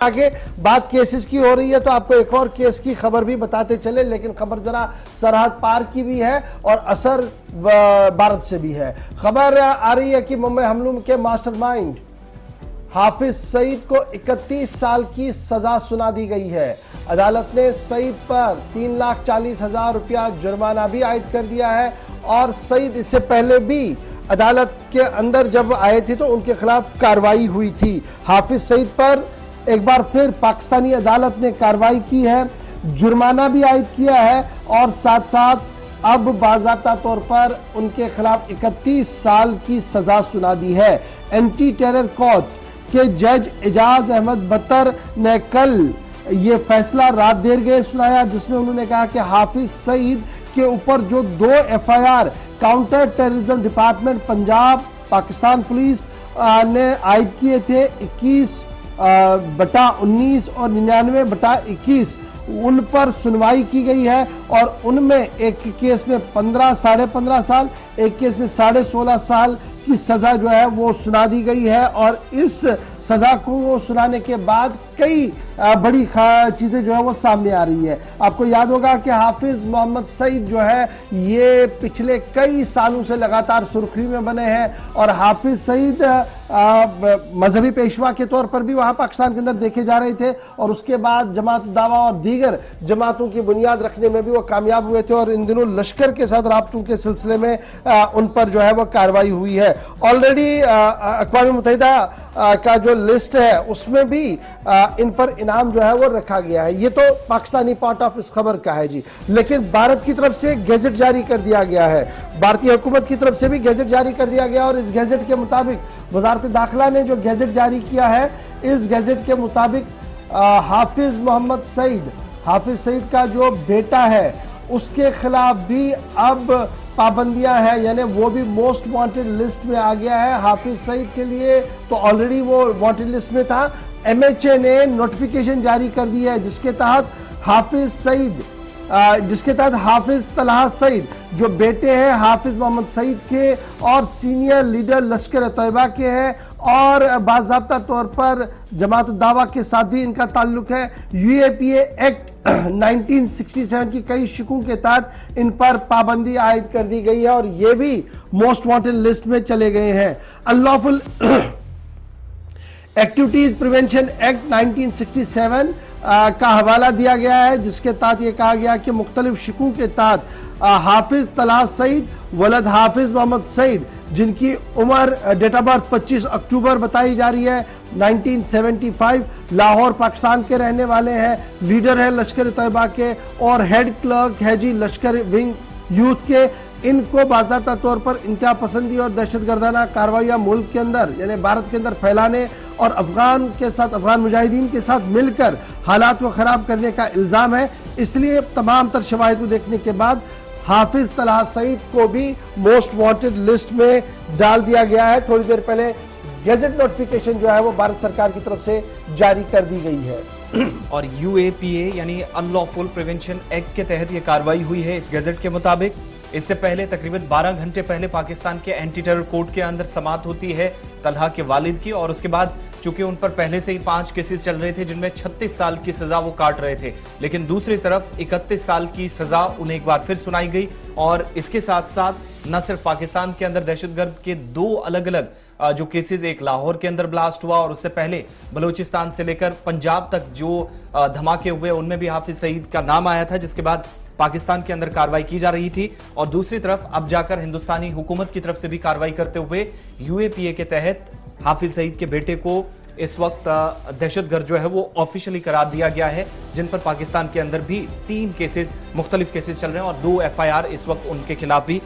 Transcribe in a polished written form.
आगे बात केसेस की हो रही है तो आपको एक और केस की खबर भी बताते चले, लेकिन खबर जरा सरहद पार की भी है और असर भारत से भी है। खबर आ रही है कि मुंबई हमलों के मास्टरमाइंड हाफिज सईद को 31 साल की सजा सुना दी गई है। अदालत ने सईद पर 3,40,000 रुपया जुर्माना भी आयद कर दिया है और सईद इससे पहले भी अदालत के अंदर जब आए थे तो उनके खिलाफ कार्रवाई हुई थी। हाफिज सईद पर एक बार फिर पाकिस्तानी अदालत ने कार्रवाई की है, जुर्माना भी आयद किया है और साथ साथ अब बाज़ाब्ता तौर पर उनके खिलाफ 31 साल की सजा सुना दी है। एंटी टेरर कोर्ट के जज एजाज अहमद बतर ने कल ये फैसला रात देर गए सुनाया, जिसमें उन्होंने कहा कि हाफिज सईद के ऊपर जो 2 FIR counter terrorism department Punjab Pakistan police ने आयद किए थे 21/19 और 99/21, उन पर सुनवाई की गई है और उनमें एक केस में 15 साढ़े 15 साल, एक केस में 16.5 साल की सजा जो है वो सुना दी गई है। और इस सजा को सुनाने के बाद कई बड़ी चीजें जो है वो सामने आ रही है। आपको याद होगा कि हाफिज मोहम्मद सईद जो है ये पिछले कई सालों से लगातार सुर्खी में बने हैं और हाफिज सईद मजहबी पेशवा के तौर पर भी वहां पाकिस्तान के अंदर देखे जा रहे थे और उसके बाद जमात दावा और दीगर जमातों की बुनियाद रखने में भी वो कामयाब हुए थे और इन दिनों लश्कर के साथ राब्तों के सिलसिले में उन पर जो है वो कार्रवाई हुई है। ऑलरेडी अक़वाम मुत्तहिदा का जो लिस्ट है उसमें भी इन पर इनाम जो है वो रखा गया है। ये तो पाकिस्तानी पार्ट ऑफ इस खबर का है जी, लेकिन भारत की तरफ से गैजेट जारी कर दिया गया है, भारतीय हुकूमत की तरफ से भी गैजेट जारी कर दिया गया और इस गैजेट के मुताबिक वजारत दाखिला ने जो गैजेट जारी किया है, इस गैजेट के मुताबिक हाफिज मोहम्मद सईद, हाफिज सईद का जो बेटा है उसके खिलाफ भी अब पाबंदियां हैं, यानी वो भी मोस्ट वांटेड लिस्ट में आ गया है। हाफिज सईद के लिए तो ऑलरेडी वो वांटेड लिस्ट में था। MHA ने नोटिफिकेशन जारी कर दी है जिसके तहत हाफिज तलहा सईद जो बेटे हैं हाफिज मोहम्मद सईद के और सीनियर लीडर लश्कर तैयबा के हैं और बाज़ाब्ता तौर पर जमात दावा के साथ भी इनका ताल्लुक है। UAPA एक्ट 1967 की कई शिकों के तहत इन पर पाबंदी आयद कर दी गई है और ये भी मोस्ट वांटेड लिस्ट में चले गए हैं। अनलॉफुल एक्टिविटीज प्रिवेंशन एक्ट 1967 का हवाला दिया गया है, जिसके तहत यह कहा गया कि मुख्तलिफ शिकों के तहत हाफिज तलहा सईद वलद हाफिज मोहम्मद सईद जिनकी उम्र डेट ऑफ बर्थ 25 अक्टूबर बताई जा रही है 1975, लाहौर पाकिस्तान के रहने वाले हैं, लीडर है लश्कर तैयबा के और हेड क्लर्क है जी लश्कर विंग यूथ के। इनको बाज़ाब्ता तौर पर इंतहा पसंदी और दहशतगर्दाना कार्रवाइयाँ मुल्क के अंदर यानी भारत के अंदर फैलाने और अफगान मुजाहिदीन के साथ मिलकर हालात को खराब करने का इल्जाम है। इसलिए तमाम तर शवाहिद को देखने के बाद हाफिज तलहा सईद को भी मोस्ट वांटेड लिस्ट में डाल दिया गया है। थोड़ी देर पहले गैजेट नोटिफिकेशन जो है वो भारत सरकार की तरफ से जारी कर दी गई है और UAPA यानी अनलॉफुल प्रिवेंशन एक्ट के तहत यह कार्रवाई हुई है इस गैजेट के मुताबिक। इससे पहले तकरीबन 12 घंटे पहले पाकिस्तान के एंटी टेरर कोर्ट के अंदर समाअत होती है तलहा के वालिद की और उसके बाद चूंकि उन पर पहले से ही 5 केसेस चल रहे थे जिनमें 36 साल की सजा वो काट रहे थे, लेकिन दूसरी तरफ 31 साल की सजा उन्हें एक बार फिर सुनाई गई। और इसके साथ साथ न सिर्फ पाकिस्तान के अंदर दहशतगर्द के 2 अलग अलग जो केसेस, एक लाहौर के अंदर ब्लास्ट हुआ और उससे पहले बलूचिस्तान से लेकर पंजाब तक जो धमाके हुए उनमें भी हाफिज सईद का नाम आया था, जिसके बाद पाकिस्तान के अंदर कार्रवाई की जा रही थी। और दूसरी तरफ अब जाकर हिंदुस्तानी हुकूमत की तरफ से भी कार्रवाई करते हुए UAPA के तहत हाफिज सईद के बेटे को इस वक्त दहशतगर्द जो है वो ऑफिशियली करार दिया गया है, जिन पर पाकिस्तान के अंदर भी 3 केसेस मुख्तलिफ केसेस चल रहे हैं और 2 FIR इस वक्त उनके खिलाफ भी